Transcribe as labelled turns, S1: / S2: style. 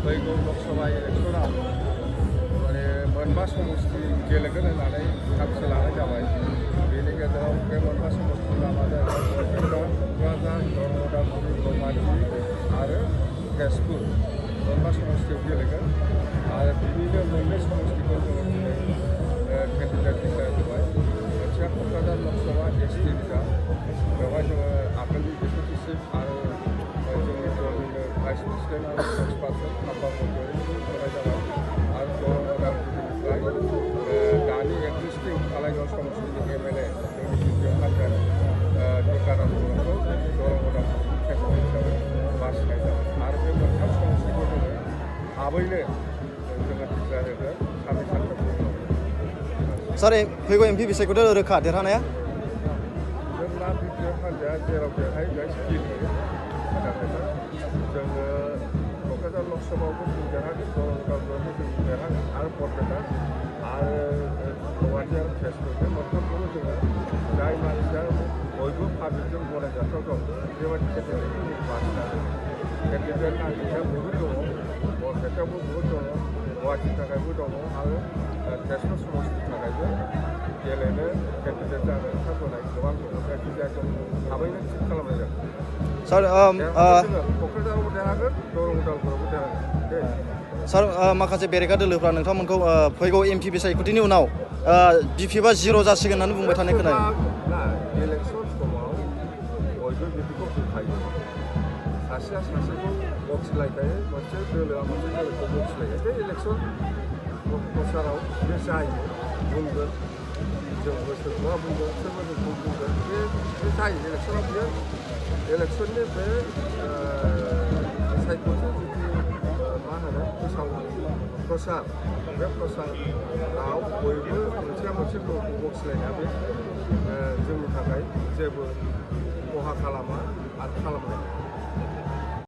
S1: फैगौ लोकसभा इलेक्सनाव माने मोनबा समष्टि गेलेगोन होननानै थांखि लानाय जाबाय। बेनि गेजेराव बे मोनबा समष्टिफोरा मा जाहैबाय बरपेटा, क'क्राझार, उदालगुरि, रौमारि आरो तेजपुर मोनबा समष्टियाव गेलेगोन आरो बिनिनो मोननै समष्टिखौ जोङो दिनै केन्डिडेट डिक्लेयार होबाय। मोनसेया क'क्राझार लोकसभा एसटि रिजार्भ, बेवहाय जोङो आगोलनि डेपुटि चिफ आरो जोंनि दलनिनो भाइस प्रेसिडेन्ट आरो स्पर्ट्स पार्सन हाब्बा बरग'यारिखौ होनाय जाबाय आरो उदालगुरिनिफ्राय दानि एक्जिस्टिं कालाइगाव समष्टिनि एमएलए जोंनि बिटिआर हान्जानि टिकाराम बर'खौ दरं उदालगुरि केन्डिडेट हिसाबै बासिनाय जाबाय आरो बे मोनथाम समष्टिखौ जोङो थाबैनो जोङो डिक्लेयार होगोन साननै सानथामनि उनाव।
S2: सार फैगौ एमपि बिसायख'थियाव रोखा देरहानाया
S1: जोंना बिटिआर हान्जाया जेराव देरहायो बेहाय स्पिड होयो। जोङो क'क्राझार लोकसभायावबो जों देरहागोन, दरं उदालगुरियावबो जों देरहागोन आरो बरपेटा आरो गुवाहाटि आरो तेजपुर बे मोनथामखौबो जोङो जाय मानसिया बयबो पाब्लिकजों गनायजाथाव दं बेबायदि केन्डिडेटखौ जों बासिनानै केन्डिडेट नागिरनाया बहुद दङ, बरपेटायावबो बहुद दङ, गुवाहाटिनि थाखायबो दङ आरो तेजपुर समष्टिनि थाखायबो गेलेनो केन्डिडेट जानो सायख'नाय गोबां दङ। जायखिजाया जों थाबैनो थिग खालामनाय जागोन।
S2: सार
S1: क'क्राझारावबो देरहागोन, दरं उदालगुरियावबो देरहागोन।
S2: सार माखासे बेरेखा दोलोफ्रा नोंथांमोनखौ फैगौ एमपि बिसायख'थिनि उनाव बिपिएफआ जिर' जासिगोन होननानै बुंबाय थानाय खोनायो।
S1: इलेक्सन समाव बयबो बिदिखौ बुंखायो, सासेया सासेखौ बखिलायखायो, मोनसे दोलोआ मोनसे दोलोखौ बखिलायो। बे इलेक्सन प्रसाराव बे जायो, बुंगोन जोंबो सोरखौबा बुंगोन, सोरबा जोंखौ बुंगोन, बे जायो इलेक्सनाव। बियो इलेक्सननि बे सायख'थि जिथु मा होनो प्रसार बे प्रसाराव बयबो मोनसेया मोनसे दलखौ बखिलायनाया बे जोंनि थाखाय जेबो खहा खालामा आरो खालामनाय